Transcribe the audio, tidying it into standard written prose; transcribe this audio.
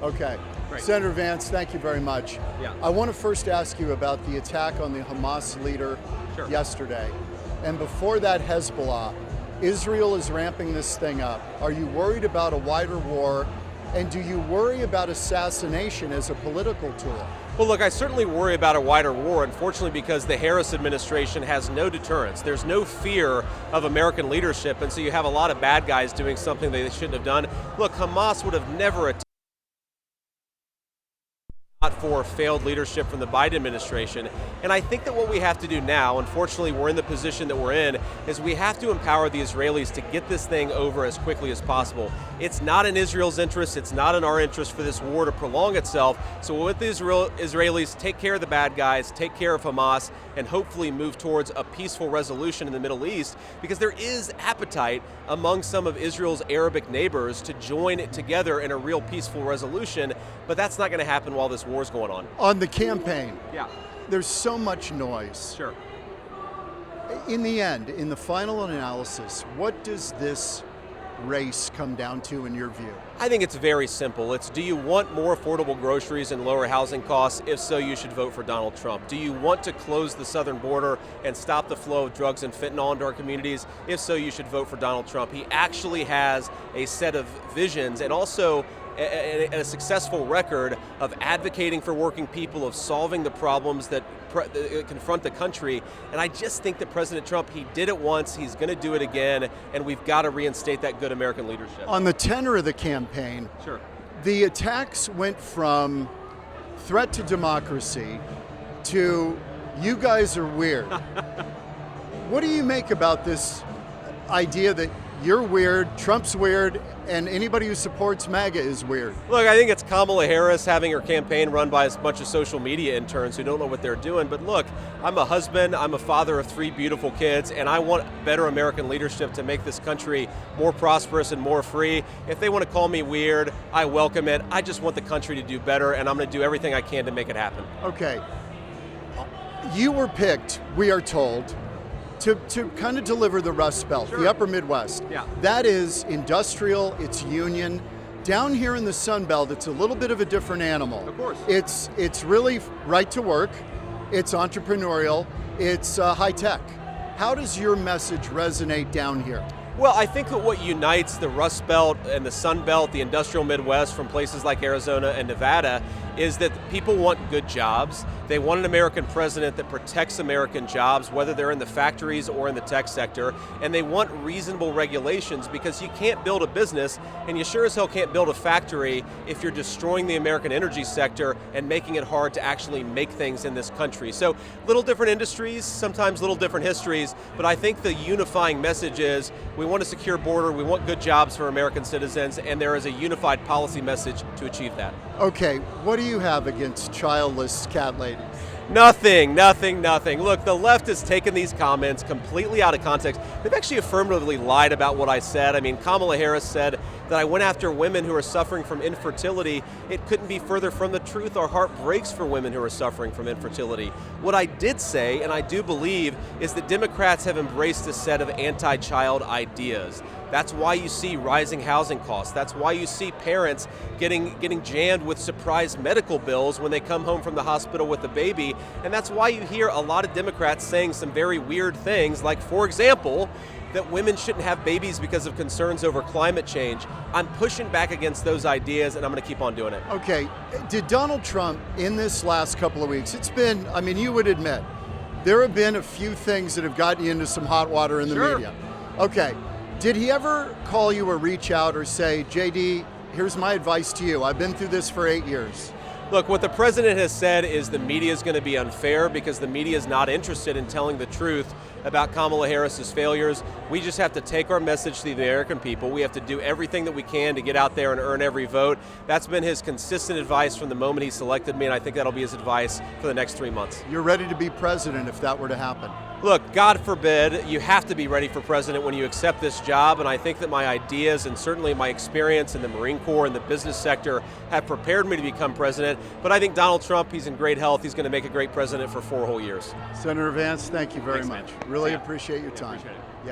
Okay. Great. Senator Vance, thank you very much. Yeah. I want to first ask you about the attack on the Hamas leader Sure. yesterday. And before that, Hezbollah. Israel is ramping this thing up. Are you worried about a wider war? And do you worry about assassination as a political tool? Well, look, I certainly worry about a wider war, unfortunately, because the Harris administration has no deterrence. There's no fear of American leadership, and so you have a lot of bad guys doing something they shouldn't have done. Look, Hamas would have never attacked for failed leadership from the Biden administration. And I think that what we have to do now, unfortunately we're in the position that we're in, is we have to empower the Israelis to get this thing over as quickly as possible. It's not in Israel's interest, it's not in our interest for this war to prolong itself. So with the Israelis, take care of the bad guys, take care of Hamas, and hopefully move towards a peaceful resolution in the Middle East, because there is appetite among some of Israel's Arabic neighbors to join it together in a real peaceful resolution, but that's not going to happen while this war is going on. On the campaign, Yeah, there's so much noise. sure. In the end, in the final analysis, what does this race come down to in your view? I think it's very simple. It's, do you want more affordable groceries and lower housing costs? If so, you should vote for Donald Trump. Do you want to close the southern border and stop the flow of drugs and fentanyl into our communities? If so, you should vote for Donald Trump. He actually has a set of visions and also a successful record of advocating for working people, of solving the problems that confront the country. And I just think that President Trump, he did it once, he's going to do it again, and we've got to reinstate that good American leadership. On the tenor of the campaign, Sure. the attacks went from threat to democracy to you guys are weird. What do you make about this idea that you're weird, Trump's weird, and anybody who supports MAGA is weird? Look, I think it's Kamala Harris having her campaign run by a bunch of social media interns who don't know what they're doing. But look, I'm a husband, I'm a father of 3 beautiful kids, and I want better American leadership to make this country more prosperous and more free. If they want to call me weird, I welcome it. I just want the country to do better, and I'm going to do everything I can to make it happen. Okay. You were picked, we are told, to kind of deliver the Rust Belt, Sure. the upper Midwest. Yeah. That is industrial, it's union. Down here in the Sun Belt, it's a little bit of a different animal. Of course. It's really right to work, it's entrepreneurial, it's high tech. How does your message resonate down here? Well, I think that what unites the Rust Belt and the Sun Belt, the industrial Midwest from places like Arizona and Nevada, is that people want good jobs. They want an American president that protects American jobs, whether they're in the factories or in the tech sector, and they want reasonable regulations, because you can't build a business, and you sure as hell can't build a factory if you're destroying the American energy sector and making it hard to actually make things in this country. So little different industries, sometimes little different histories, but I think the unifying message is we want a secure border, we want good jobs for American citizens, and there is a unified policy message to achieve that. Okay, what do you have against childless cat ladies? Nothing. Look, the left has taken these comments completely out of context. They've actually affirmatively lied about what I said. I mean, Kamala Harris said that I went after women who are suffering from infertility. It couldn't be further from the truth. Our heart breaks for women who are suffering from infertility. What I did say, and I do believe, is that Democrats have embraced a set of anti-child ideas. That's why you see rising housing costs. That's why you see parents getting jammed with surprise medical bills when they come home from the hospital with a baby. And that's why you hear a lot of Democrats saying some very weird things, like, for example, that women shouldn't have babies because of concerns over climate change. I'm pushing back against those ideas, and I'm going to keep on doing it. Okay, did Donald Trump, in this last couple of weeks, it's been, I mean, you would admit, there have been a few things that have gotten you into some hot water in the Sure. media. Okay, did he ever call you or reach out or say, JD, here's my advice to you, I've been through this for 8 years? Look, what the president has said is the media is going to be unfair because the media is not interested in telling the truth about Kamala Harris's failures. We just have to take our message to the American people. We have to do everything that we can to get out there and earn every vote. That's been his consistent advice from the moment he selected me, and I think that'll be his advice for the next 3 months. You're ready to be president if that were to happen. Look, God forbid, you have to be ready for president when you accept this job, and I think that my ideas and certainly my experience in the Marine Corps and the business sector have prepared me to become president, but I think Donald Trump, he's in great health, he's going to make a great president for 4 whole years. Senator Vance, thank you very Thanks, much. man. Really See ya. appreciate your Yeah, time. appreciate it. Yeah.